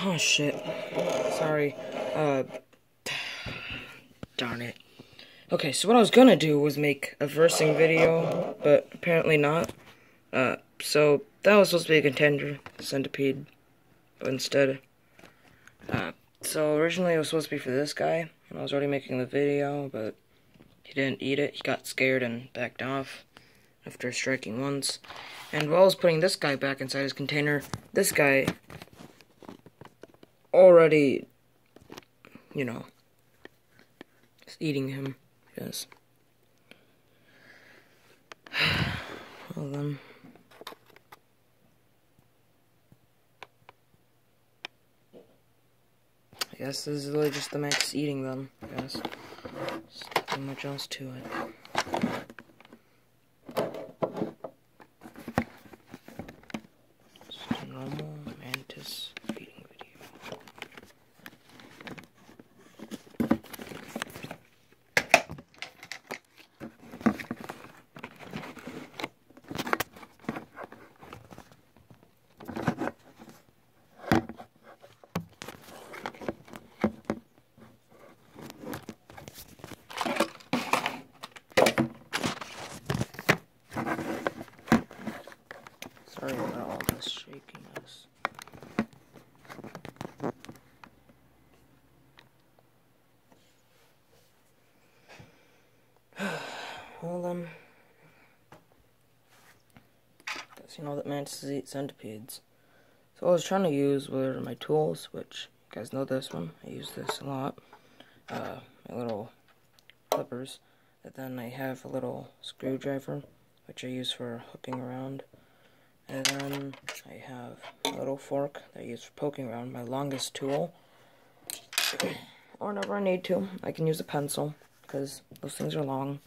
Oh shit. Sorry. Darn it. Okay, so what I was gonna do was make a versing video, but apparently not. So that was supposed to be a contender, Centipede, but instead. So originally it was supposed to be for this guy, and I was already making the video, but he didn't eat it. He got scared and backed off after striking once. And while I was putting this guy back inside his container, this guy already, you know, is eating him. Yes. Well then. I guess this is really just the mantis eating them, I guess. There's nothing much else to it. Just a normal mantis eating video. Sorry about all this shakiness. Well then, guess you know that mantises eat centipedes. So what I was trying to use were my tools, which you guys know this one. I use this a lot. My little clippers. And then I have a little screwdriver, which I use for hooking around. And then I have a little fork that I use for poking around, my longest tool. Or whenever I need to, I can use a pencil, because those things are long.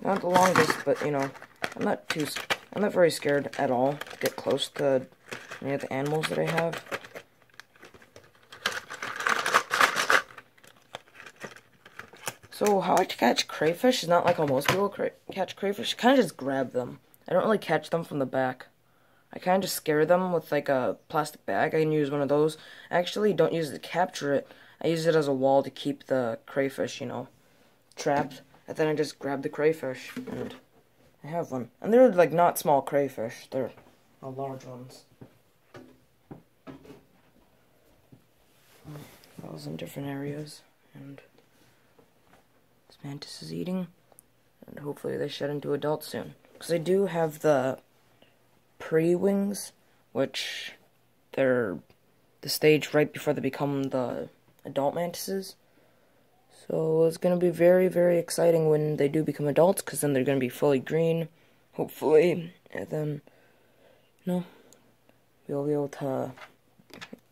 Not the longest, but you know, I'm not very scared at all to get close to any of the animals that I have. So how I catch crayfish is not like how most people catch crayfish. I kind of just grab them. I don't really catch them from the back. I kind of just scare them with like a plastic bag. I can use one of those. I actually don't use it to capture it. I use it as a wall to keep the crayfish, you know, trapped. And then I just grab the crayfish, and I have one. And they're like not small crayfish. They're large ones. I was in different areas, and this mantis is eating, and hopefully they shed into adults soon. Because I do have the pre-wings, which they're the stage right before they become the adult mantises. So it's going to be very, very exciting when they do become adults, because then they're going to be fully green, hopefully, and then, you know, we'll be able to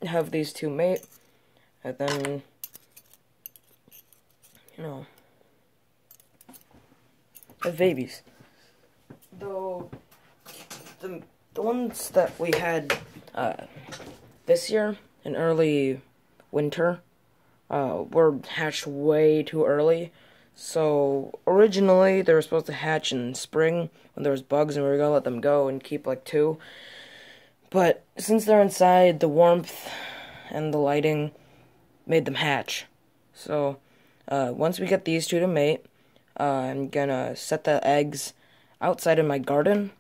have these two mate, and then, you know, have babies. Though, the ones that we had this year, in early winter, were hatched way too early. So originally they were supposed to hatch in spring when there was bugs, and we were gonna let them go and keep like 2. But since they're inside, the warmth and the lighting made them hatch. So once we get these 2 to mate, I'm gonna set the eggs outside in my garden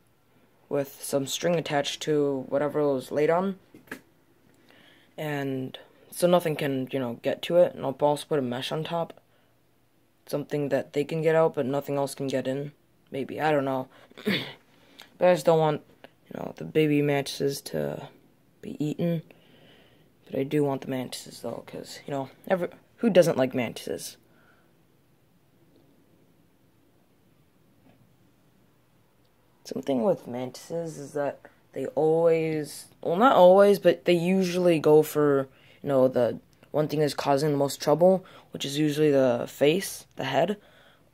with some string attached to whatever it was laid on, and so nothing can, you know, get to it. And I'll also put a mesh on top. Something that they can get out, but nothing else can get in. Maybe, I don't know. But I just don't want, you know, the baby mantises to be eaten. But I do want the mantises, though, because, you know, who doesn't like mantises? Something with mantises is that they always, well, not always, but they usually go for, you know, the one thing that's causing the most trouble, which is usually the face, the head,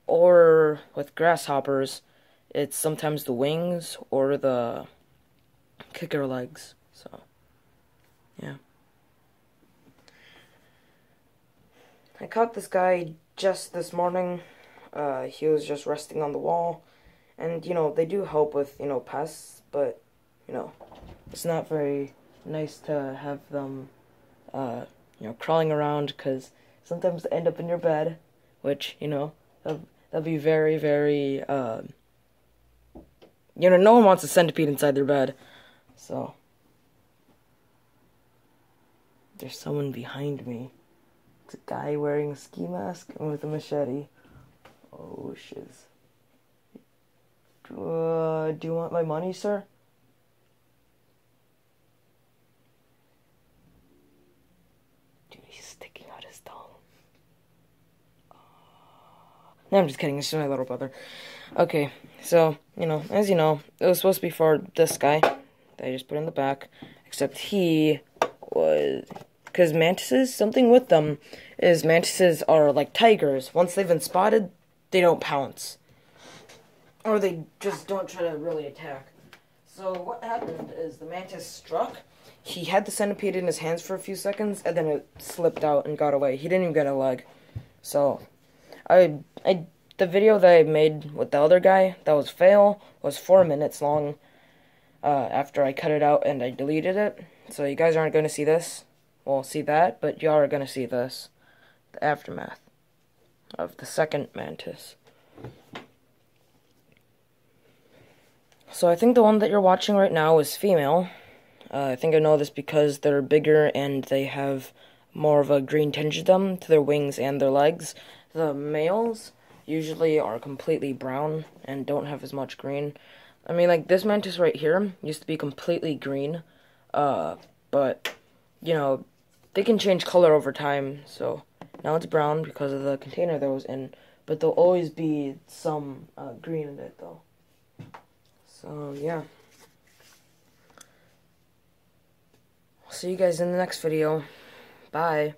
or with grasshoppers, it's sometimes the wings or the kicker legs. So, yeah. I caught this guy just this morning. He was just resting on the wall, and, you know, they do help with, you know, pests, but you know, it's not very nice to have them, you know, crawling around, because sometimes they end up in your bed, which, you know, that'll be very, very, you know, no one wants a centipede inside their bed, so. There's someone behind me. It's a guy wearing a ski mask and with a machete. Oh, shiz. Do you want my money, sir? Dude, he's sticking out his tongue. No, I'm just kidding. It's just my little brother. Okay, so, you know, as you know, it was supposed to be for this guy that I just put in the back, except he was... Because mantises, something with them is mantises are like tigers. Once they've been spotted, they don't pounce. Or they just don't try to really attack. So what happened is the mantis struck. He had the centipede in his hands for a few seconds, and then it slipped out and got away. He didn't even get a leg. So, the video that I made with the other guy, that was fail, was 4 minutes long. After I cut it out and I deleted it. So you guys aren't going to see this. Well, see that, but y'all are gonna see this. The aftermath of the second mantis. So I think the one that you're watching right now is female. I think I know this because they're bigger and they have more of a green tinge to them, to their wings and their legs. The males usually are completely brown and don't have as much green. I mean, like, this mantis right here used to be completely green, but, you know, they can change color over time, so now it's brown because of the container that was in, but there'll always be some green in it, though. So, yeah. I'll see you guys in the next video. Bye.